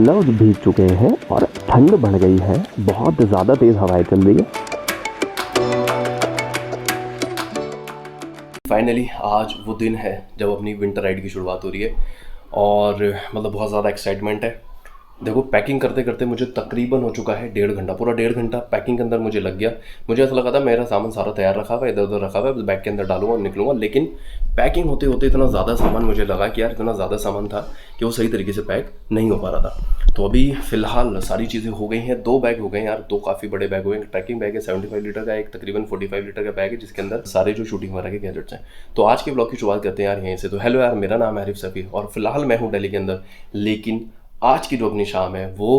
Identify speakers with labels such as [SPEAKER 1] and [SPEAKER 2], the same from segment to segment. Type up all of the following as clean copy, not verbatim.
[SPEAKER 1] Gloves भीग चुके हैं और ठंड बढ़ गई है, बहुत ज़्यादा तेज़ हवाएं चल रही है।
[SPEAKER 2] फाइनली आज वो दिन है जब अपनी विंटर राइड की शुरुआत हो रही है और मतलब बहुत ज़्यादा एक्साइटमेंट है। देखो पैकिंग करते करते मुझे तकरीबन हो चुका है 1.5 घंटा, पूरा 1.5 घंटा पैकिंग के अंदर मुझे लग गया। मुझे ऐसा लगा था मेरा सामान सारा तैयार रखा हुआ है, इधर उधर रखा हुआ है, बस बैग के अंदर डालूंगा और निकलूंगा। लेकिन पैकिंग होते होते इतना ज़्यादा सामान मुझे लगा कि यार इतना ज़्यादा सामान था कि वो सही तरीके से पैक नहीं हो पा रहा था। तो अभी फ़िलहाल सारी चीज़ें हो गई हैं। 2 बैग हो गए यार, 2 काफ़ी बड़े बैग हो गए। ट्रैकिंग बैग है 75 लीटर का, एक तकरीबन 45 लीटर का बैग है जिसके अंदर सारे जो शूटिंग वगैरह के गैजेट्स हैं। तो आज के ब्लॉग की शुरुआत करते हैं यार यहीं से। तो हेलो यार, मेरा नाम है आरिफ सफ़ी और फिलहाल मैं हूँ दिल्ली के अंदर, लेकिन आज की जो अपनी शाम है वो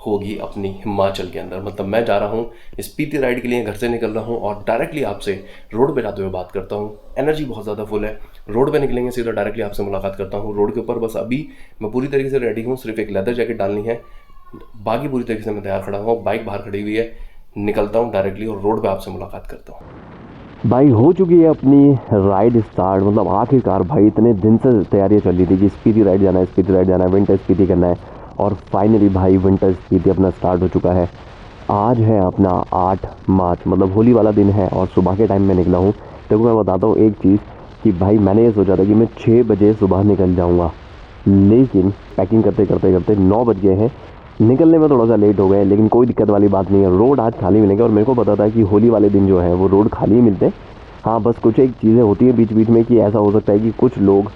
[SPEAKER 2] होगी अपनी हिमाचल के अंदर। मतलब मैं जा रहा हूँ स्पीति राइड के लिए, घर से निकल रहा हूँ और डायरेक्टली आपसे रोड पे जाते हुए बात करता हूँ। एनर्जी बहुत ज़्यादा फुल है, रोड पे निकलेंगे सीधा डायरेक्टली आपसे मुलाकात करता हूँ। रोड के ऊपर बस अभी मैं पूरी तरीके से रेडी हूँ, सिर्फ एक लेदर जैकेट डालनी है, बाकी पूरी तरीके से मैं तैयार खड़ा हूँ। बाइक बाहर खड़ी हुई है, निकलता हूँ डायरेक्टली और रोड पर आपसे मुलाकात करता हूँ।
[SPEAKER 1] भाई हो चुकी है अपनी राइड स्टार्ट, मतलब आखिरकार भाई इतने दिन से तैयारियां चल रही थी कि स्पीति राइड जाना है, स्पीति राइड जाना है, विंटर स्पीति करना है और फाइनली भाई विंटर स्पीति अपना स्टार्ट हो चुका है। आज है अपना 8 मार्च, मतलब होली वाला दिन है और सुबह के टाइम में निकला हूँ। देखो मैं बताता हूँ एक चीज़ कि भाई मैंने ये सोचा था कि मैं 6 बजे सुबह निकल जाऊँगा, लेकिन पैकिंग करते करते करते 9 बज गए हैं। निकलने में थोड़ा सा लेट हो गए, लेकिन कोई दिक्कत वाली बात नहीं है, रोड आज खाली मिलेंगे। और मेरे को पता था कि होली वाले दिन जो है वो रोड खाली ही मिलते हैं। हाँ बस कुछ एक चीज़ें होती है बीच बीच में कि ऐसा हो सकता है कि कुछ लोग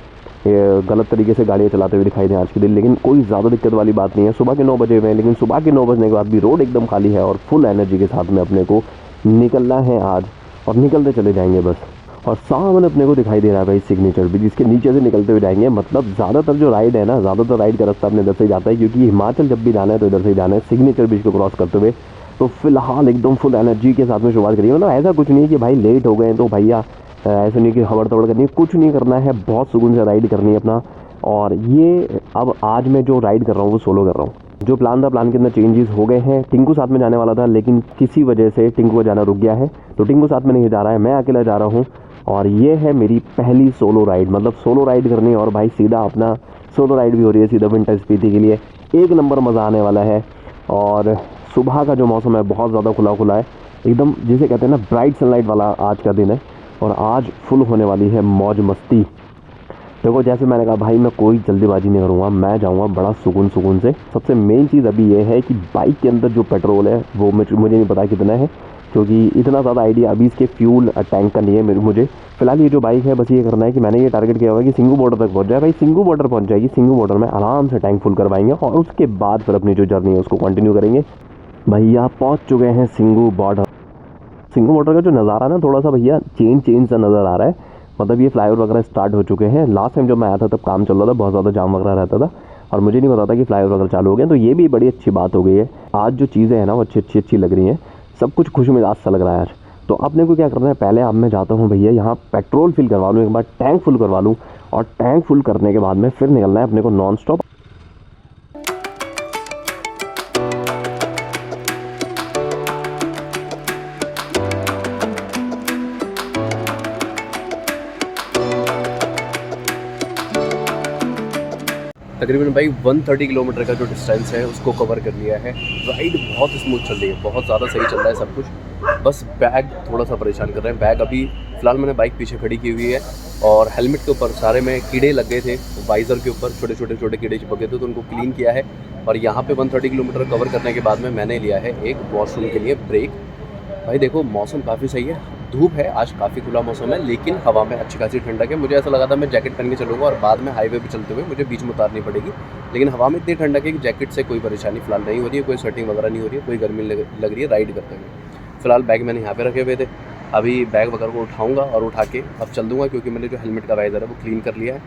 [SPEAKER 1] गलत तरीके से गाड़ियाँ चलाते हुए दिखाई दें आज के दिन, लेकिन कोई ज़्यादा दिक्कत वाली बात नहीं है। सुबह के 9 बजे हुए हैं, लेकिन सुबह के 9 बजने के बाद भी रोड एकदम खाली है और फुल एनर्जी के साथ में अपने को निकलना है आज और निकलते चले जाएंगे बस। और सामने अपने को दिखाई दे रहा है भाई सिग्नेचर भी, जिसके नीचे से निकलते हुए जाएंगे। मतलब ज़्यादातर जो राइड है ना, ज़्यादातर राइड का रास्ता अपने इधर से ही जाता है, क्योंकि हिमाचल जब भी जाना है तो इधर से ही जाना है, सिग्नेचर ब्रिज को क्रॉस करते हुए। तो फिलहाल एकदम फुल एनर्जी के साथ में शुरुआत करिए। मतलब ऐसा कुछ नहीं है कि भाई लेट हो गए तो भैया ऐसे नहीं कि हवड़ तवड़ करनी है, कुछ नहीं करना है, बहुत सुकून से राइड करनी है अपना। और ये अब आज मैं जो राइड कर रहा हूँ वो सोलो कर रहा हूँ। जो प्लान था, प्लान के अंदर चेंजेस हो गए हैं। टिंकू साथ में जाने वाला था, लेकिन किसी वजह से टिंकू को जाना रुक गया है, तो टिंकू साथ में नहीं जा रहा है, मैं अकेला जा रहा हूँ। और ये है मेरी पहली सोलो राइड, मतलब सोलो राइड करनी है और भाई सीधा अपना सोलो राइड भी हो रही है सीधा विंटर स्पीति के लिए। एक नंबर मज़ा आने वाला है। और सुबह का जो मौसम है बहुत ज़्यादा खुला खुला है, एकदम जिसे कहते हैं ना ब्राइट सनलाइट वाला आज का दिन है। और आज फुल होने वाली है मौज मस्ती। देखो जैसे मैंने कहा भाई मैं कोई जल्दीबाजी नहीं करूँगा, मैं जाऊँगा बड़ा सुकून से। सबसे मेन चीज़ अभी ये है कि बाइक के अंदर जो पेट्रोल है वो मुझे नहीं पता कितना है, क्योंकि इतना ज़्यादा आइडिया अभी इसके फ्यूल टैंक का नहीं है मुझे। फिलहाल ये जो बाइक है बस ये करना है कि मैंने ये टारगेट किया हुआ है कि सिंगू बॉर्डर तक पहुँच जाए। भाई सिंगू बॉर्डर पहुँच जाएगी, सिंगू बॉर्डर में आराम से टैंक फुल करवाएंगे और उसके बाद फिर अपनी जो जर्नी है उसको कंटिन्यू करेंगे। भैया पहुँच चुके हैं सिंगू बॉर्डर। सिंगू बॉर्डर का जो नज़ारा ना थोड़ा सा भैया चेंज सा नज़र आ रहा है। मतलब ये फ्लाईओवर वगैरह स्टार्ट हो चुके हैं। लास्ट टाइम जब मैं आया था तब काम चल रहा था, बहुत ज़्यादा जाम वगैरह रहता था और मुझे नहीं पता था कि फ्लाईओवर वगैरह चालू हो गए। तो ये भी बड़ी अच्छी बात हो गई है। आज जो चीज़ें हैं ना वो अच्छी लग रही हैं, सब कुछ खुश मिजाज सा लग रहा है आज। तो अपने को क्या करना है, पहले अब मैं जाता हूँ भैया यहाँ पेट्रोल फिल करवा लूँ, एक बार टैंक फुल करवा लूँ और टैंक फुल करने के बाद में फिर निकलना है अपने को नॉन स्टॉप।
[SPEAKER 2] तकरीबन भाई 130 किलोमीटर का जो डिस्टेंस है उसको कवर कर लिया है। राइड बहुत स्मूथ चल रही है, बहुत ज़्यादा सही चल रहा है सब कुछ। बस बैग थोड़ा सा परेशान कर रहे हैं। बैग अभी फ़िलहाल मैंने बाइक पीछे खड़ी की हुई है और हेलमेट के ऊपर सारे में कीड़े लग गए थे, वाइज़र के ऊपर छोटे कीड़े चिपक गए थे, तो उनको क्लीन किया है। और यहाँ पे 130 किलोमीटर कवर करने के बाद में मैंने लिया है एक वॉशरूम के लिए ब्रेक। भाई देखो मौसम काफ़ी सही है, धूप है आज, काफ़ी खुला मौसम है, लेकिन हवा में अच्छी खासी ठंडक है। मुझे ऐसा लगा था मैं जैकेट पहन के चलूँगा और बाद में हाईवे पे चलते हुए मुझे बीच में उतारनी पड़ेगी, लेकिन हवा में इतनी ठंडक है कि जैकेट से कोई परेशानी फ़िलहाल नहीं हो रही है, कोई स्वेटिंग वगैरह नहीं हो रही है, कोई गर्मी लग रही है राइड करते हुए। फ़िलहाल बैग मैंने यहाँ पे रखे हुए थे, अभी बैग वगैरह को उठाऊँगा और उठा के अब चल दूँगा, क्योंकि मैंने जो हेलमेट का वाइज़र है वो क्लीन कर लिया है।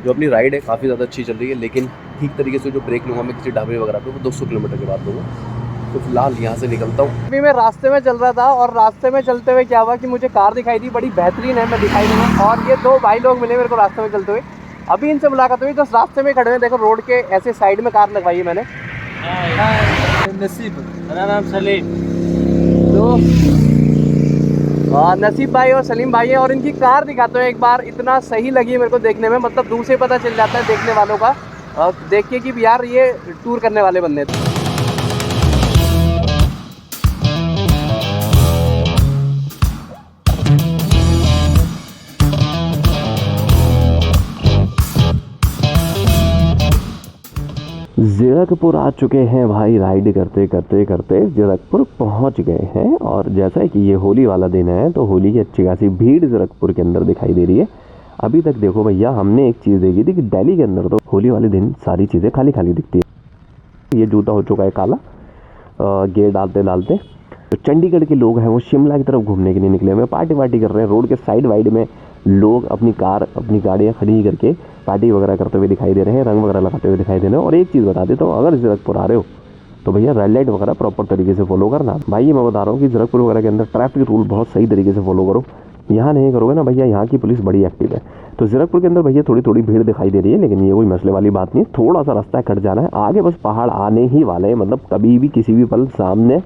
[SPEAKER 2] जो अपनी राइड है काफ़ी ज़्यादा अच्छी चल रही है, लेकिन ठीक तरीके से जो ब्रेक लूँगा मैं किसी ढाबे वगैरह पे वो 200 किलोमीटर के बाद लूँगा। तो फिलहाल यहाँ से निकलता हूँ।
[SPEAKER 3] अभी मैं रास्ते में चल रहा था और रास्ते में चलते हुए क्या हुआ कि मुझे कार दिखाई दी, बड़ी बेहतरीन है, मैं दिखाई दूंगा। और ये 2 भाई लोग मिले मेरे को रास्ते में चलते हुए, अभी इनसे मुलाकात हुई, जस्ट रास्ते में खड़े हैं। देखो रोड के ऐसे साइड में कार लगवाई है मैंने।
[SPEAKER 4] नसीब, मेरा नाम सलीम।
[SPEAKER 3] तो नसीब भाई और सलीम भाई है और इनकी कार दिखाते हैं एक बार। इतना सही लगी मेरे को देखने में, मतलब दूर से पता चल जाता है देखने वालों का देख के कि यार ये टूर करने वाले बंदे थे।
[SPEAKER 1] जीरकपुर आ चुके हैं भाई, राइड करते करते करते जीरकपुर पहुंच गए हैं। और जैसा कि ये होली वाला दिन है तो होली की अच्छी खासी भीड़ जीरकपुर के अंदर दिखाई दे रही है। अभी तक देखो भैया, हमने एक चीज़ देखी थी कि दिल्ली के अंदर तो होली वाले दिन सारी चीज़ें खाली खाली दिखती है। ये जूता हो चुका है काला गेयर डालते डालते। तो चंडीगढ़ के लोग हैं वो शिमला की तरफ घूमने के लिए निकले हुए, पार्टी वार्टी कर रहे हैं। रोड के साइड वाइड में लोग अपनी गाड़ियाँ खड़ी करके पार्टी वगैरह करते हुए दिखाई दे रहे हैं, रंग वगैरह लगाते हुए दिखाई दे रहे हैं। और एक चीज़ बता देता हूँ, अगर जीरकपुर आ रहे हो तो भैया रेड लाइट वगैरह प्रॉपर तरीके से फॉलो करना। भाई ये मैं बता रहा हूँ कि जीरकपुर वगैरह के अंदर ट्रैफिक रूल बहुत सही तरीके से फॉलो करो। यहाँ नहीं करोगे ना भैया, यहाँ की पुलिस बड़ी एक्टिव है। तो जीरकपुर के अंदर भैया थोड़ी थोड़ी भीड़ दिखाई दे रही है, लेकिन ये कोई मसले वाली बात नहीं है। थोड़ा सा रास्ता कट जाना है, आगे बस पहाड़ आने ही वाले हैं। मतलब कभी भी किसी भी पल सामने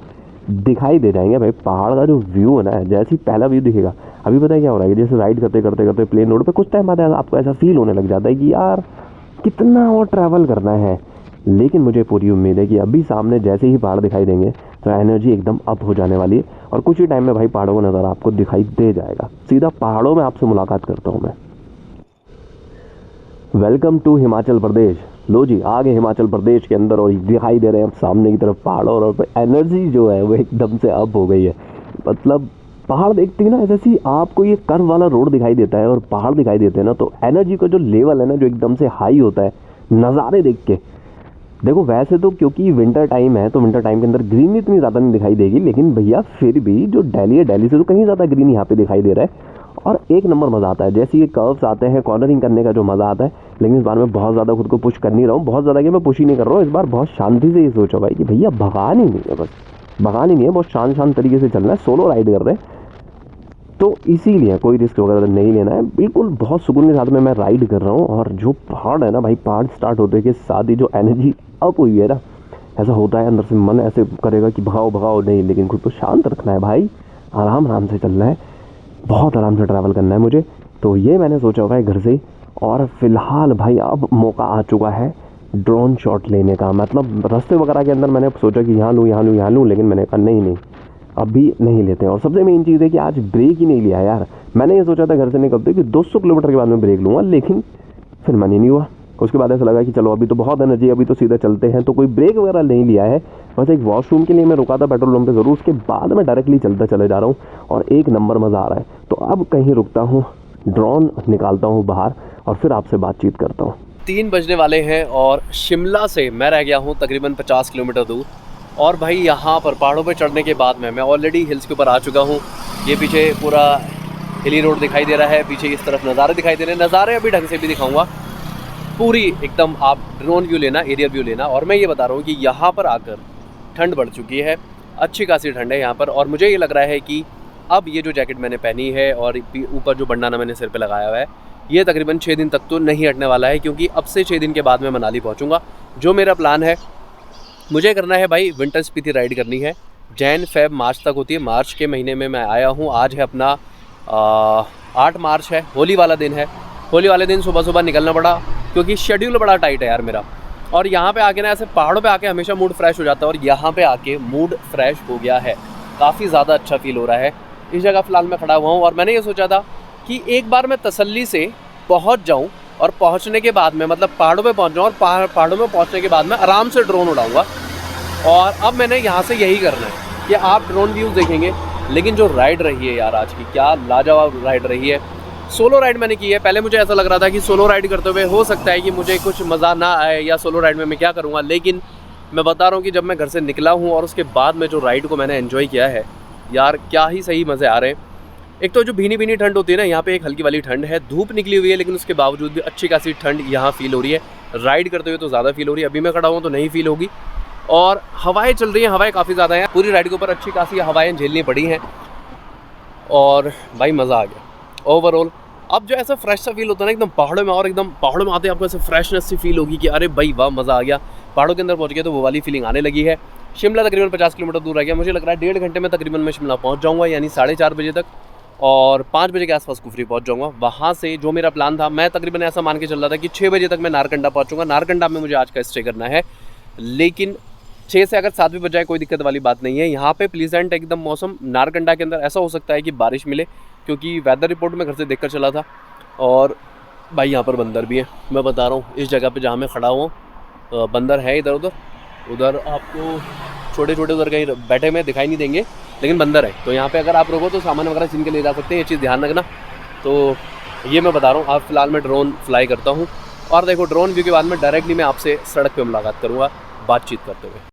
[SPEAKER 1] दिखाई दे जाएंगे भाई। पहाड़ का जो व्यू है ना, जैसे ही पहला व्यू दिखेगा, अभी पता है क्या हो रहा है, जैसे राइड करते करते करते प्लेन रोड पे कुछ टाइम बाद आपको ऐसा फील होने लग जाता है कि यार कितना और ट्रैवल करना है। लेकिन मुझे पूरी उम्मीद है कि अभी सामने जैसे ही पहाड़ दिखाई देंगे तो एनर्जी एकदम अप हो जाने वाली है और कुछ ही टाइम में भाई पहाड़ों का नज़ारा आपको दिखाई दे जाएगा। सीधा पहाड़ों में आपसे मुलाकात करता हूँ मैं। Welcome to Himachal Pradesh. लो जी, आ गए हिमाचल प्रदेश के अंदर और दिखाई दे रहे हैं अब सामने की तरफ पहाड़ों, और एनर्जी जो है वो एकदम से अप हो गई है। मतलब पहाड़ देखते ही ना, जैसे आपको ये कर्व वाला रोड दिखाई देता है और पहाड़ दिखाई देते हैं ना, तो एनर्जी का जो लेवल है ना, जो एकदम से हाई होता है नज़ारे देख के। देखो वैसे तो क्योंकि विंटर टाइम है तो विंटर टाइम के अंदर ग्रीन इतनी ज़्यादा नहीं दिखाई देगी, लेकिन भैया फिर भी जो दिल्ली है, दिल्ली से तो कहीं ज़्यादा ग्रीन यहाँ पे दिखाई दे रहा है। और एक नंबर मज़ा आता है, जैसे ये कर्व्स आते हैं, कॉर्नरिंग करने का जो मज़ा आता है। लेकिन इस बार मैं बहुत ज़्यादा खुद को पुश कर नहीं रहा हूँ, बहुत ज़्यादा कि मैं पुश ही नहीं कर रहा हूँ। इस बार बहुत शांति से ये सोचा भाई कि भैया भगानी नहीं है, बस भगानी नहीं है, बहुत शांत तरीके से चलना है। सोलो राइड कर रहे हैं तो इसीलिए कोई रिस्क वगैरह नहीं लेना है, बिल्कुल बहुत सुकून के साथ में मैं राइड कर रहा हूँ। और जो पहाड़ है ना भाई, पहाड़ स्टार्ट होते के साथ ही जो एनर्जी अप हुई है ना, ऐसा होता है अंदर से मन ऐसे करेगा कि भगाओ भगाओ नहीं, लेकिन खुद को शांत रखना है भाई, आराम से चलना है, बहुत आराम से ट्रैवल करना है मुझे। तो ये मैंने सोचा हुआ है घर से। और फिलहाल भाई अब मौका आ चुका है ड्रोन शॉट लेने का। मतलब रास्ते वगैरह के अंदर मैंने सोचा कि यहाँ लूँ, लेकिन मैंने कहा नहीं अभी नहीं लेते हैं। और सबसे मेन चीज़ है कि आज ब्रेक ही नहीं लिया यार। मैंने ये सोचा था घर से निकलते कि 200 किलोमीटर के बाद में ब्रेक लूँगा, लेकिन फिर मन ही नहीं हुआ। उसके बाद ऐसा लगा कि चलो अभी तो बहुत एनर्जी, अभी तो सीधा चलते हैं, तो कोई ब्रेक वगैरह नहीं लिया है। बस एक वॉशरूम के लिए मैं रुका था पेट्रोल पंप पे ज़रूर, उसके बाद मैं डायरेक्टली चले जा रहा हूँ और एक नंबर मज़ा आ रहा है। तो अब कहीं रुकता हूँ, ड्रोन निकालता हूँ बाहर और फिर आपसे बातचीत करता हूँ।
[SPEAKER 2] 3 बजने वाले हैं और शिमला से मैं रह गया हूँ तकरीबन 50 किलोमीटर दूर। और भाई यहाँ पर पहाड़ों पे चढ़ने के बाद में मैं ऑलरेडी हिल्स के ऊपर आ चुका हूँ। ये पीछे पूरा हिली रोड दिखाई दे रहा है, पीछे इस तरफ नज़ारे दिखाई दे रहे हैं। नज़ारे अभी ढंग से भी दिखाऊंगा, पूरी एकदम आप ड्रोन व्यू लेना, एरिया व्यू लेना। और मैं ये बता रहा हूँ कि यहाँ पर आकर ठंड बढ़ चुकी है, अच्छी खासी ठंड है यहाँ पर। और मुझे ये लग रहा है कि अब ये जो जैकेट मैंने पहनी है और ऊपर जो बंडाना मैंने सिर पे लगाया हुआ है, ये तकरीबन 6 दिन तक तो नहीं हटने वाला है, क्योंकि अब से 6 दिन के बाद मैं मनाली पहुँचूँगा। जो मेरा प्लान है, मुझे करना है भाई विंटर स्पीति राइड करनी है। जैन फेब मार्च तक होती है, मार्च के महीने में मैं आया हूँ। आज है अपना 8 मार्च है, होली वाला दिन है। होली वाले दिन सुबह निकलना पड़ा क्योंकि शेड्यूल बड़ा टाइट है यार मेरा। और यहाँ पे आके ना, ऐसे पहाड़ों पे आके हमेशा मूड फ्रेश हो जाता है, और यहाँ पे आके मूड फ्रेश हो गया है, काफ़ी ज़्यादा अच्छा फील हो रहा है। इस जगह फ़िलहाल मैं खड़ा हुआ हूँ और मैंने ये सोचा था कि एक बार मैं तसल्ली से पहुँच जाऊँ, और पहुँचने के बाद में मतलब पहाड़ों पे पहुँच जाऊँ, और पहाड़ों में पहुँचने के बाद में आराम से ड्रोन उड़ाऊँगा। और अब मैंने यहाँ से यही करना है कि आप ड्रोन व्यूज़ देखेंगे, लेकिन जो राइड रही है यार आज की, क्या लाजवाब राइड रही है। सोलो राइड मैंने की है। पहले मुझे ऐसा लग रहा था कि सोलो राइड करते हुए हो सकता है कि मुझे कुछ मज़ा ना आए, या सोलो राइड में मैं क्या करूँगा। लेकिन मैं बता रहा हूँ कि जब मैं घर से निकला हूँ और उसके बाद में जो राइड को मैंने एंजॉय किया है यार, क्या ही सही मज़े आ रहे हैं। एक तो जो भीनी ठंड होती है ना, यहाँ पे एक हल्की वाली ठंड है, धूप निकली हुई है, लेकिन उसके बावजूद भी अच्छी खासी ठंड यहाँ फील हो रही है। राइड करते हुए तो ज़्यादा फील हो रही है, अभी मैं खड़ा हूँ तो नहीं फील होगी। और हवाएं चल रही हैं, हवाएं काफ़ी ज़्यादा हैं, पूरी राइड के ऊपर अच्छी खासी हवाएं झेलनी पड़ी हैं, और भाई मज़ा आ गया ओवरऑल। अब जो ऐसा फ्रेश सा फील होता है ना एकदम पहाड़ों में, और एकदम पहाड़ों में आते हैं आपको ऐसे फ्रेशनेस सी फील होगी कि अरे भाई वाह मज़ा आ गया, पहाड़ों के अंदर पहुँच गया, तो वो वाली फीलिंग आने लगी है। शिमला तकरीबन 50 किलोमीटर दूर रह गया, मुझे लग रहा है 1.5 घंटे में तकरीबन मैं शिमला पहुँच जाऊँगा, यानी 4:30 बजे तक। और 5 बजे के आसपास कुफरी पहुंच जाऊंगा। वहाँ से जो मेरा प्लान था, मैं तकरीबन ऐसा मान के चल रहा था कि 6 बजे तक मैं नारकंडा पहुंचूंगा। नारकंडा में मुझे आज का स्टे करना है, लेकिन 6 से अगर 7 भी बज जाए कोई दिक्कत वाली बात नहीं है। यहाँ पे प्लीजेंट एकदम मौसम। नारकंडा के अंदर ऐसा हो सकता है कि बारिश मिले, क्योंकि वेदर रिपोर्ट में घर से देखकर चला था। और भाई यहाँ पर बंदर भी है, मैं बता रहा हूँ। इस जगह पे जहाँ मैं खड़ा हूँ बंदर है इधर उधर आपको छोटे छोटे उधर कहीं बैठे हुए दिखाई नहीं देंगे, लेकिन बंदर है। तो यहाँ पे अगर आप रुको तो सामान वगैरह छीन के ले जा सकते हैं, ये चीज़ ध्यान रखना। तो ये मैं बता रहा हूँ। अब फिलहाल मैं ड्रोन फ्लाई करता हूँ, और देखो ड्रोन व्यू के बाद में डायरेक्टली मैं आपसे सड़क पे मुलाकात करूँगा बातचीत करते हुए।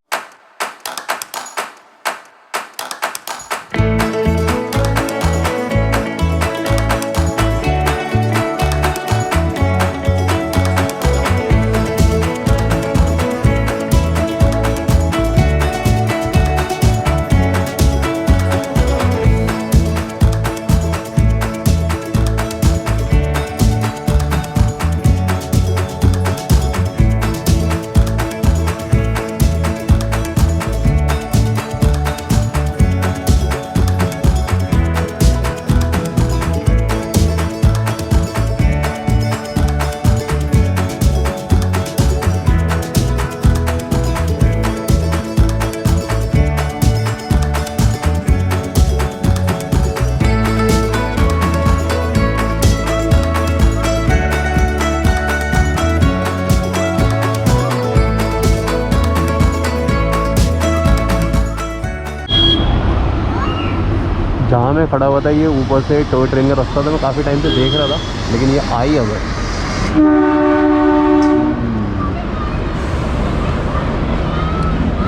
[SPEAKER 2] जहाँ मैं खड़ा हुआ था ये ऊपर से टॉय ट्रेन का रास्ता था, मैं काफ़ी टाइम से देख रहा था, लेकिन ये आई अब है।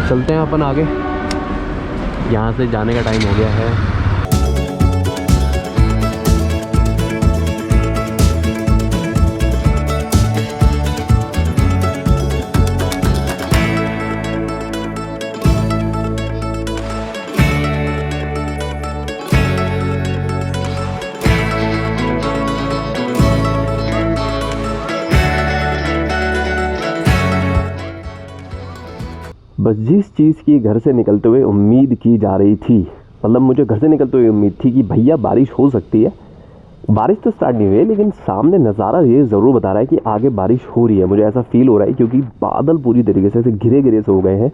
[SPEAKER 2] चलते हैं अपन आगे, यहाँ से जाने का टाइम हो गया है। बस जिस चीज़ की घर से निकलते हुए उम्मीद की जा रही थी, मतलब मुझे घर से निकलते हुए उम्मीद थी कि भैया बारिश हो सकती है। बारिश तो स्टार्ट नहीं हुई है, लेकिन सामने नज़ारा ये ज़रूर बता रहा है कि आगे बारिश हो रही है। मुझे ऐसा फील हो रहा है, क्योंकि बादल पूरी तरीके से घिरे घिरे से हो गए हैं,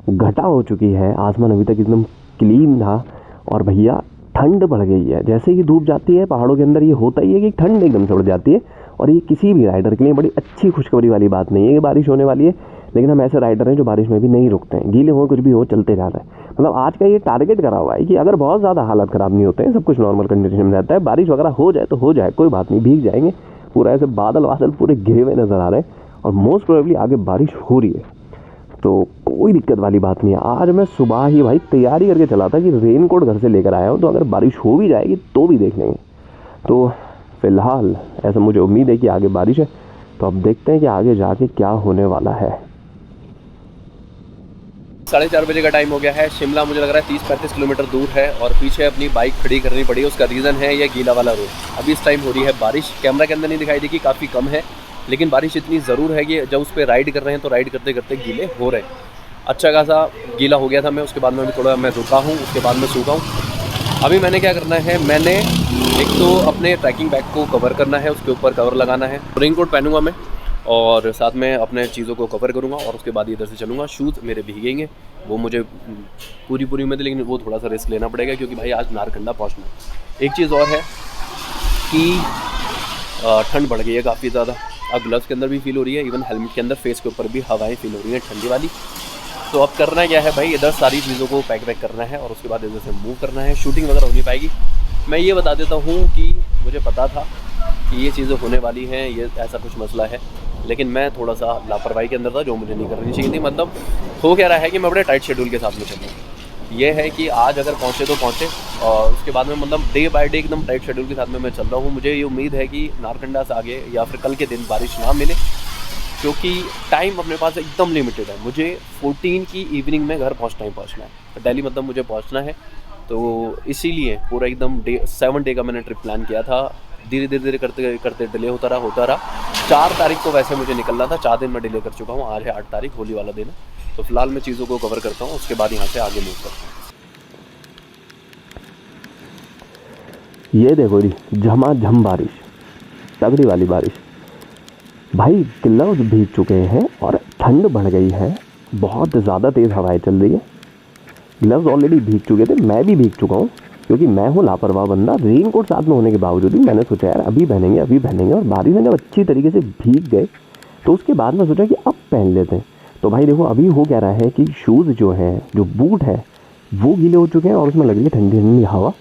[SPEAKER 2] घटा हो चुकी है, आसमान अभी तक एकदम क्लीन था। और भैया ठंड बढ़ गई है। जैसे ही धूप जाती है पहाड़ों के अंदर, ये होता ही है कि ठंड एकदम से बढ़ जाती है। और ये किसी भी राइडर के लिए बड़ी अच्छी खुशखबरी वाली बात नहीं है कि बारिश होने वाली है, लेकिन हम ऐसे राइडर हैं जो बारिश में भी नहीं रुकते हैं। गीले हो कुछ भी हो, चलते जाता है। मतलब आज का ये टारगेट करा हुआ है कि अगर बहुत ज़्यादा हालत ख़राब नहीं होते हैं, सब कुछ नॉर्मल कंडीशन में रहता है, बारिश वगैरह हो जाए तो हो जाए, कोई बात नहीं, भीग जाएंगे। पूरा ऐसे बादल वादल पूरे घिरे हुए नज़र आ रहे हैं, और मोस्ट प्रोबेबली आगे बारिश हो रही है, तो कोई दिक्कत वाली बात नहीं है। आज मैं सुबह ही भाई तैयारी करके चला था कि रेन कोट घर से लेकर आया हूँ, तो अगर बारिश हो भी जाएगी तो भी देख लेंगे। तो फ़िलहाल ऐसा मुझे उम्मीद है कि आगे बारिश है, तो अब देखते हैं कि आगे जाके क्या होने वाला है। 4:30 बजे का टाइम हो गया है। शिमला मुझे लग रहा है 30-35 किलोमीटर दूर है, और पीछे अपनी बाइक खड़ी करनी पड़ी। उसका रीज़न है ये गीला वाला रोड। अभी इस टाइम हो रही है बारिश, कैमरा के अंदर नहीं दिखाई देगी, काफ़ी कम है, लेकिन बारिश इतनी ज़रूर है कि जब उस पर राइड कर रहे हैं तो राइड करते करते गीले हो रहे हैं। अच्छा खासा गीला हो गया था मैं, उसके बाद में थोड़ा मैं रुका हूँ, उसके बाद में सूखा हूँ। अभी मैंने क्या करना है, मैंने एक तो अपने ट्रैकिंग बैग को कवर करना है, उसके ऊपर कवर लगाना है, रेन कोट पहनूंगा मैं, और साथ में अपने चीज़ों को कवर करूँगा, और उसके बाद इधर से चलूँगा। शूज़ मेरे भीगेंगे, वो मुझे पूरी उम्मीद है, लेकिन वो थोड़ा सा रिस्क लेना पड़ेगा, क्योंकि भाई आज नारकंडा पहुँचना है। एक चीज़ और है कि ठंड बढ़ गई है काफ़ी ज़्यादा। अब ग्लव्स के अंदर भी फील हो रही है, इवन हेलमेट के अंदर, फेस के ऊपर भी हवाएं फील हो रही हैं ठंडी वाली। तो अब करना क्या है भाई, इधर सारी चीज़ों को पैक करना है, और उसके बाद इधर से मूव करना है। शूटिंग वगैरह हो नहीं पाएगी। मैं ये बता देता हूँ कि मुझे पता था कि ये चीज़ें होने वाली हैं, ये ऐसा कुछ मसला है, लेकिन मैं थोड़ा सा लापरवाही के अंदर था, जो मुझे नहीं करनी चाहिए थी। मतलब हो क्या रहा है कि मैं बड़े टाइट शेड्यूल के साथ में चल रहा हूँ। ये है कि आज अगर पहुँचे तो पहुँचे, और उसके बाद में मतलब डे बाय डे एकदम टाइट शेड्यूल के साथ में मैं चल रहा हूँ। मुझे ये उम्मीद है कि नारकंडा से आगे या फिर कल के दिन बारिश ना मिले, क्योंकि टाइम अपने पास एकदम लिमिटेड है। मुझे 14 की इवनिंग में घर पहुँचना है, दिल्ली मतलब मुझे पहुँचना है। तो इसीलिए पूरा एकदम 7 डे का मैंने ट्रिप प्लान किया था। धीरे करते करते डिले होता रहा। 4 तारीख को वैसे मुझे निकलना था, 4 दिन मैं डिले कर चुका हूँ। आज है 8 तारीख, होली वाला दिन है। तो फिलहाल मैं चीज़ों को कवर करता हूँ, उसके बाद यहाँ से आगे मूव करता हूँ।
[SPEAKER 1] ये देखो जी झमाझम बारिश, तगड़ी वाली बारिश। भाई ग्लव्स भीग चुके हैं और ठंड बढ़ गई है, बहुत ज़्यादा तेज़ हवाएं चल रही है। ग्लव्स ऑलरेडी भीग चुके थे, मैं भी भीग चुका हूँ क्योंकि मैं हूँ लापरवाह बंदा। रेनकोट साथ में होने के बावजूद भी मैंने सोचा यार अभी पहनेंगे और बारिश में जब अच्छी तरीके से भीग गए तो उसके बाद मैं सोचा कि अब पहन लेते हैं। तो भाई देखो अभी हो क्या रहा है कि शूज़ जो है, जो बूट है वो गीले हो चुके हैं और उसमें लग रही है ठंडी ठंडी हवा,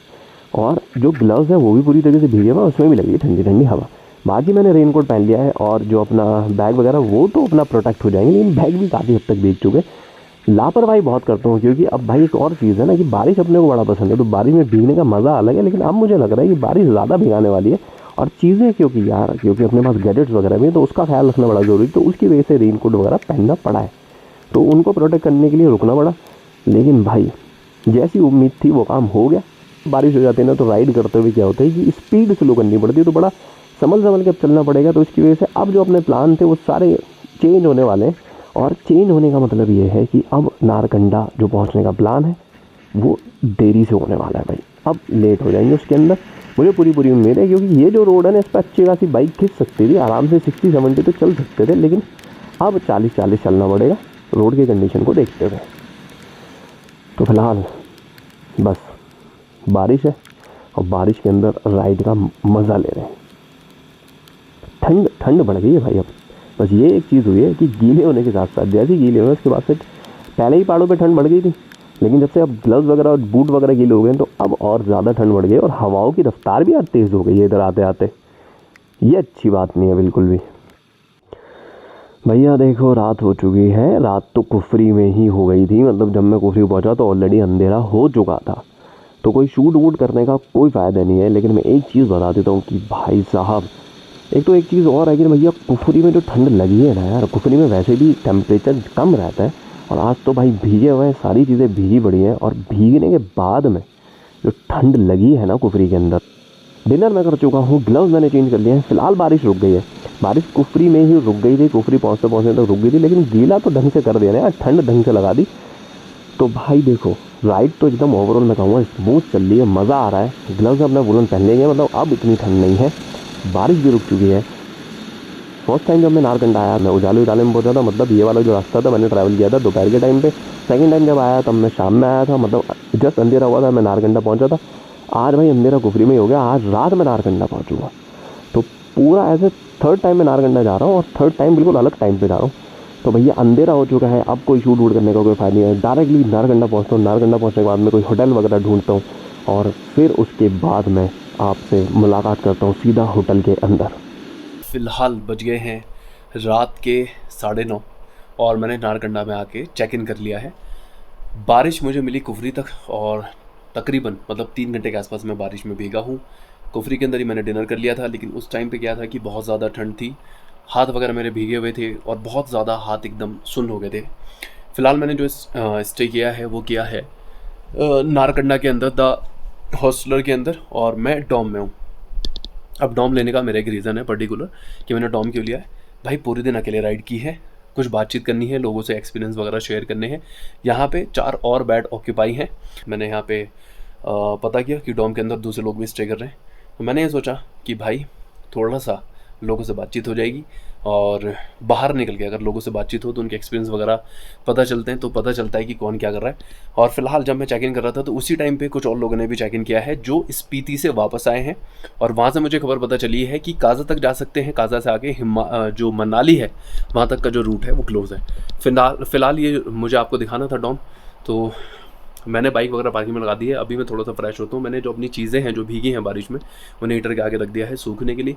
[SPEAKER 1] और जो ग्लव्स है वो भी पूरी तरीके से भीगे हुए, उसमें भी लग रही है ठंडी ठंडी हवा। बाकी मैंने रेनकोट पहन लिया है और जो अपना बैग वगैरह वो तो अपना प्रोटेक्ट हो जाएंगे, लेकिन बैग भी काफ़ी हद तक भीग चुके। लापरवाही बहुत करता हूँ क्योंकि अब भाई एक और चीज़ है ना कि बारिश अपने को बड़ा पसंद है, तो बारिश में भीगने का मज़ा अलग है। लेकिन अब मुझे लग रहा है कि बारिश ज़्यादा भिगाने वाली है और चीज़ें क्योंकि अपने पास गैजेट्स वगैरह भी हैं तो उसका ख्याल रखना बड़ा ज़रूरी, तो उसकी वजह से रेनकोट वगैरह पहनना पड़ा है, तो उनको प्रोटेक्ट करने के लिए रुकना पड़ा। लेकिन भाई जैसी उम्मीद थी वो काम हो गया। बारिश हो जाती है ना तो राइड करते हुए क्या होता है कि स्पीड स्लो करनी पड़ती है, तो बड़ा संभल के अब चलना पड़ेगा। तो इसकी वजह से अब जो अपने प्लान थे वो सारे चेंज होने वाले हैं, और चेंज होने का मतलब ये है कि अब नारकंडा जो पहुंचने का प्लान है वो देरी से होने वाला है भाई, अब लेट हो जाएंगे उसके अंदर। मुझे पूरी उम्मीद है क्योंकि ये जो रोड है ना इस पर अच्छी खासी बाइक खींच सकती थी, आराम से 60-70 तो चल सकते थे, लेकिन अब 40-40 चलना पड़ेगा रोड की कंडीशन को देखते हुए। तो फिलहाल बस बारिश है और बारिश के अंदर राइड का मज़ा ले रहे हैं। ठंड बढ़ गई है भाई। अब बस ये एक चीज़ हुई है कि गीले होने के साथ साथ जैसे गीले हुए उसके बाद से पहले ही पहाड़ों पे ठंड बढ़ गई थी, लेकिन जब से अब ग्लव्स वगैरह और बूट वगैरह गीले हो गए तो अब और ज़्यादा ठंड बढ़ गई और हवाओं की रफ्तार भी आज तेज़ हो गई है इधर आते आते। ये अच्छी बात नहीं है बिल्कुल भी। भैया देखो रात हो चुकी है, रात तो कुफरी में ही हो गई थी, मतलब जब मैं कुफरी पहुंचा तो ऑलरेडी अंधेरा हो चुका था, तो कोई शूट वूट करने का कोई फ़ायदा नहीं है। लेकिन मैं एक चीज़ बता देता हूँ कि भाई साहब एक चीज़ और है कि भैया कुफरी में जो ठंड लगी है ना यार, कुफरी में वैसे भी टेम्परेचर कम रहता है और आज तो भाई भीगे हुए हैं, सारी चीज़ें भीगी पड़ी हैं, और भीगने के बाद में जो ठंड लगी है ना कुफरी के अंदर। डिनर मैं कर चुका हूँ, ग्लव्स मैंने चेंज कर लिए हैं, फिलहाल बारिश रुक गई है। बारिश कुफरी में ही रुक गई थी, कुफरी पहुँचते तक रुक गई थी, लेकिन गीला तो ढंग से कर दिया ना, ठंड ढंग से लगा दी। तो भाई देखो राइड तो एकदम ओवरऑल मैं कहूँगा स्मूथ चल रही है, मज़ा आ रहा है। ग्लव्स अपना वुलन पहन लेंगे, मतलब अब इतनी ठंड नहीं है, बारिश भी रुक चुकी है। फर्स्ट टाइम जब मैं नारकंडा आया मैं उजाले में पहुंचा था, मतलब ये वाला जो रास्ता था मैंने ट्रैवल किया था दोपहर के टाइम पे। सेकंड टाइम जब आया तब मैं शाम में आया था, मतलब जस्ट अंधेरा हुआ था मैं नारकंडा पहुंचा था। आज भाई अंधेरा कुफरी में ही हो गया, आज रात में नारकंडा पहुंचूंगा, तो पूरा ऐसे थर्ड टाइम मैं नारकंडा जा रहा हूँ और थर्ड टाइम बिल्कुल अलग टाइम पे जा रहा हूँ। तो भैया अंधेरा हो चुका है, अब कोई शूट वूट करने का कोई फ़ायदा नहीं है। डायरेक्टली नारकंडा पहुँचता हूँ, नारकंडा पहुँचने के बाद में कोई होटल वगैरह ढूंढता हूँ और फिर उसके बाद मैं आपसे मुलाकात करता हूँ सीधा होटल के अंदर।
[SPEAKER 2] फ़िलहाल बज गए हैं रात के 9:30 और मैंने नारकंडा में आके चेक इन कर लिया है। बारिश मुझे मिली कुफरी तक और तकरीबन मतलब 3 घंटे के आसपास मैं बारिश में भीगा हूँ। कुफरी के अंदर ही मैंने डिनर कर लिया था, लेकिन उस टाइम पे क्या था कि बहुत ज़्यादा ठंड थी, हाथ वगैरह मेरे भीगे हुए थे और बहुत ज़्यादा हाथ एकदम सुन्न हो गए थे। फ़िलहाल मैंने जो स्टे किया है वो किया है नारकंडा के अंदर द हॉस्टलर के अंदर, और मैं डॉम में हूँ। अब डॉम लेने का मेरा एक रीज़न है पर्टिकुलर कि मैंने डॉम क्यों लिया है। भाई पूरे दिन अकेले राइड की है, कुछ बातचीत करनी है, लोगों से एक्सपीरियंस वगैरह शेयर करने हैं। यहाँ पे 4 और बेड ऑक्यूपाई हैं। मैंने यहाँ पे पता किया कि डॉम के अंदर दूसरे लोग भी स्टे कर रहे हैं, तो मैंने ये सोचा कि भाई थोड़ा सा लोगों से बातचीत हो जाएगी और बाहर निकल के अगर लोगों से बातचीत हो तो उनके एक्सपीरियंस वगैरह पता चलते हैं, तो पता चलता है कि कौन क्या कर रहा है। और फिलहाल जब मैं चेक इन कर रहा था तो उसी टाइम पे कुछ और लोगों ने भी चेक इन किया है जो स्पीति से वापस आए हैं, और वहाँ से मुझे खबर पता चली है कि काज़ा तक जा सकते हैं, काज़ा से आगे जो मनाली है वहाँ तक का जो रूट है वो क्लोज़ है। फ़िलहाल ये मुझे आपको दिखाना था डॉम, तो मैंने बाइक वगैरह पार्किंग में लगा दी है। अभी मैं थोड़ा सा फ्रेश होता हूँ। मैंने जो अपनी चीज़ें हैं जो भीगी हैं बारिश में उन्हें हीटर के आगे रख दिया है सूखने के लिए।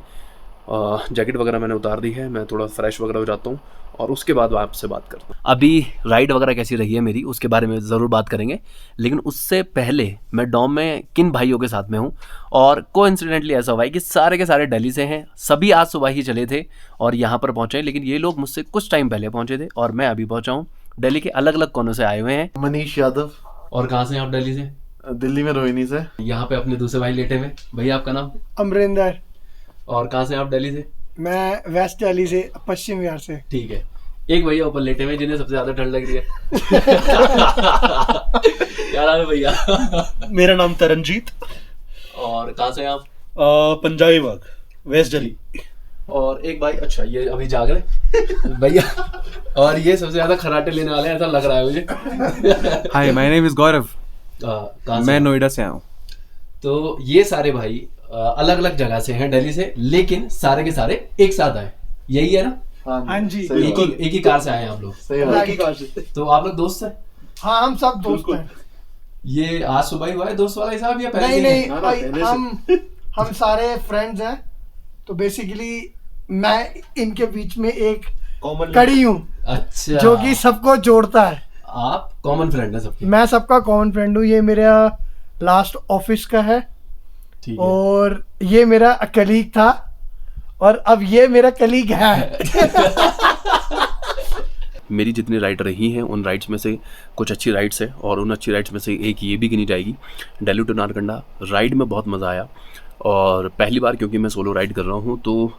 [SPEAKER 2] जैकेट वगैरह मैंने उतार दी है, मैं थोड़ा फ्रेश वगैरह हो जाता हूँ और उसके बाद आपसे बात करता हूँ। अभी राइड वगैरह कैसी रही है मेरी उसके बारे में ज़रूर बात करेंगे, लेकिन उससे पहले मैं डॉम में किन भाइयों के साथ में हूँ। और कोइंसिडेंटली ऐसा हुआ है कि सारे के सारे दिल्ली से हैं, सभी आज सुबह ही चले थे और यहाँ पर पहुँचे, लेकिन ये लोग मुझसे कुछ टाइम पहले पहुँचे थे और मैं अभी पहुँचा हूँ। दिल्ली के अलग अलग कोनों से आए हुए हैं।
[SPEAKER 4] मनीष यादव।
[SPEAKER 2] और कहाँ से हैं आप? दिल्ली से?
[SPEAKER 4] दिल्ली में रोहिणी से।
[SPEAKER 2] यहाँ पे अपने दूसरे भाई लेटे हुए। भैया आपका नाम?
[SPEAKER 5] अमरिंदर। और
[SPEAKER 2] कहाँ से आप? दिल्ली से?
[SPEAKER 5] मैं वेस्ट दिल्ली से, पश्चिम बिहार से।
[SPEAKER 2] ठीक है। एक भैया ऊपर लेटे हुए जिन्हें सबसे ज्यादा ठंड लग रही है। क्या नाम है भैया?
[SPEAKER 4] मेरा नाम तरनजीत।
[SPEAKER 2] और कहाँ से हैं आप?
[SPEAKER 4] पंजाबी बाग, वेस्ट दिल्ली।
[SPEAKER 2] और एक भाई, अच्छा ये अभी जाग रहे भैया, और ये सबसे ज्यादा खराटे लेने वाले हैं ऐसा लग रहा है मुझे।
[SPEAKER 6] हाय, माय नेम इज गौरव।
[SPEAKER 2] कहाँ से?
[SPEAKER 6] मैं नोएडा से आया हूँ।
[SPEAKER 2] तो ये सारे भाई अलग अलग जगह से हैं दिल्ली से, लेकिन सारे के सारे एक साथ आए, यही है ना?
[SPEAKER 5] हाँ जी,
[SPEAKER 2] एक ही कार से आए हैं आप लोग?
[SPEAKER 5] एक ही कार से।
[SPEAKER 2] तो आप लोग दोस्त हैं?
[SPEAKER 5] हाँ, हम सब दोस्त हैं।
[SPEAKER 2] ये आज सुबह ही हुआ है दोस्त वाला हिसाब या पहले
[SPEAKER 5] नहीं
[SPEAKER 2] से ही?
[SPEAKER 5] नहीं भाई, हम सारे फ्रेंड्स हैं, तो बेसिकली मैं इनके बीच में एक कड़ी हूँ
[SPEAKER 2] अच्छा,
[SPEAKER 5] जो कि सबको जोड़ता है।
[SPEAKER 2] आप कॉमन फ्रेंड है सबके?
[SPEAKER 5] मैं सबका कॉमन फ्रेंड हूँ। ये मेरा लास्ट ऑफिस का है,
[SPEAKER 2] ठीक है।
[SPEAKER 5] और ये मेरा कलीग था, और अब ये मेरा कलीग है।
[SPEAKER 1] मेरी जितनी राइड रही हैं उन राइड्स में से कुछ अच्छी राइड्स है, और उन अच्छी राइड्स में से एक ये भी गिनी जाएगी। दिल्ली टू नारकंडा राइड में बहुत मज़ा आया, और पहली बार क्योंकि मैं सोलो राइड कर रहा हूँ तो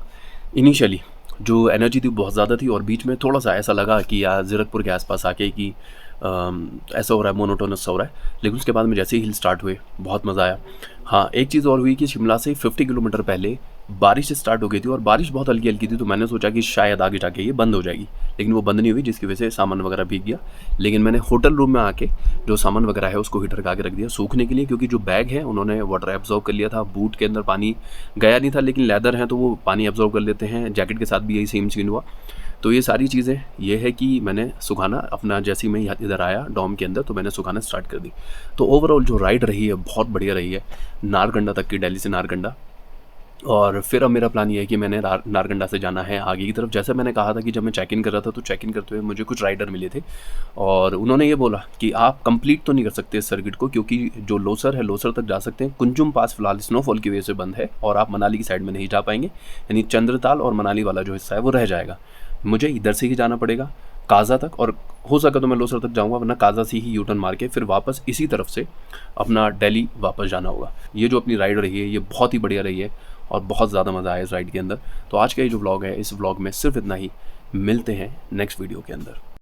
[SPEAKER 1] इनिशियली जो एनर्जी थी बहुत ज़्यादा थी, और बीच में थोड़ा सा ऐसा लगा कि यार ज़ीरकपुर के आसपास आके कि ऐसा हो रहा है, मोनोटोनस सा हो रहा है। लेकिन उसके बाद में जैसे ही हिल स्टार्ट हुए बहुत मज़ा आया। हाँ, एक चीज़ और हुई कि शिमला से 50 किलोमीटर पहले बारिश स्टार्ट हो गई थी, और बारिश बहुत हल्की हल्की थी, तो मैंने सोचा कि शायद आगे जाके ये बंद हो जाएगी, लेकिन वो बंद नहीं हुई, जिसकी वजह से सामान वगैरह भीग गया। लेकिन मैंने होटल रूम में आके जो सामान वगैरह है उसको हीटर का आगे रख दिया सूखने के लिए, क्योंकि जो बैग है उन्होंने वाटर एब्जॉर्ब कर लिया था। बूट के अंदर पानी गया नहीं था, लेकिन लेदर है तो वो पानी एब्जॉर्ब कर लेते हैं। जैकेट के साथ भी यही सेम सीन हुआ। तो ये सारी चीज़ें ये है कि मैंने सुखाना अपना, जैसे ही मैं इधर आया डॉम के अंदर तो मैंने सुखाना स्टार्ट कर दी। तो ओवरऑल जो राइड रही है बहुत बढ़िया रही है, नारकंडा तक की, दिल्ली से नारकंडा। और फिर अब मेरा प्लान ये है कि मैंने नारकंडा से जाना है आगे की तरफ। जैसे मैंने कहा था कि जब मैं चेक इन कर रहा था तो चेक इन करते हुए मुझे कुछ राइडर मिले थे, और उन्होंने ये बोला कि आप कंप्लीट तो नहीं कर सकते इस सर्किट को, क्योंकि जो लोसर है लोसर तक जा सकते हैं। कुंजुम पास फिलहाल स्नोफॉल की वजह से बंद है, और आप मनाली की साइड में नहीं जा पाएंगे, यानी चंद्रताल और मनाली वाला जो हिस्सा है वो रह जाएगा। मुझे इधर से ही जाना पड़ेगा काज़ा तक, और हो सका तो मैं लोसर तक जाऊंगा, वरना काज़ा से ही यू टर्न मार के फिर वापस इसी तरफ से अपना दिल्ली वापस जाना होगा। ये जो अपनी राइड रही है ये बहुत ही बढ़िया रही है, और बहुत ज़्यादा मज़ा आया इस राइड के अंदर। तो आज का ये जो व्लॉग है, इस व्लॉग में सिर्फ इतना ही। मिलते हैं नेक्स्ट वीडियो के अंदर।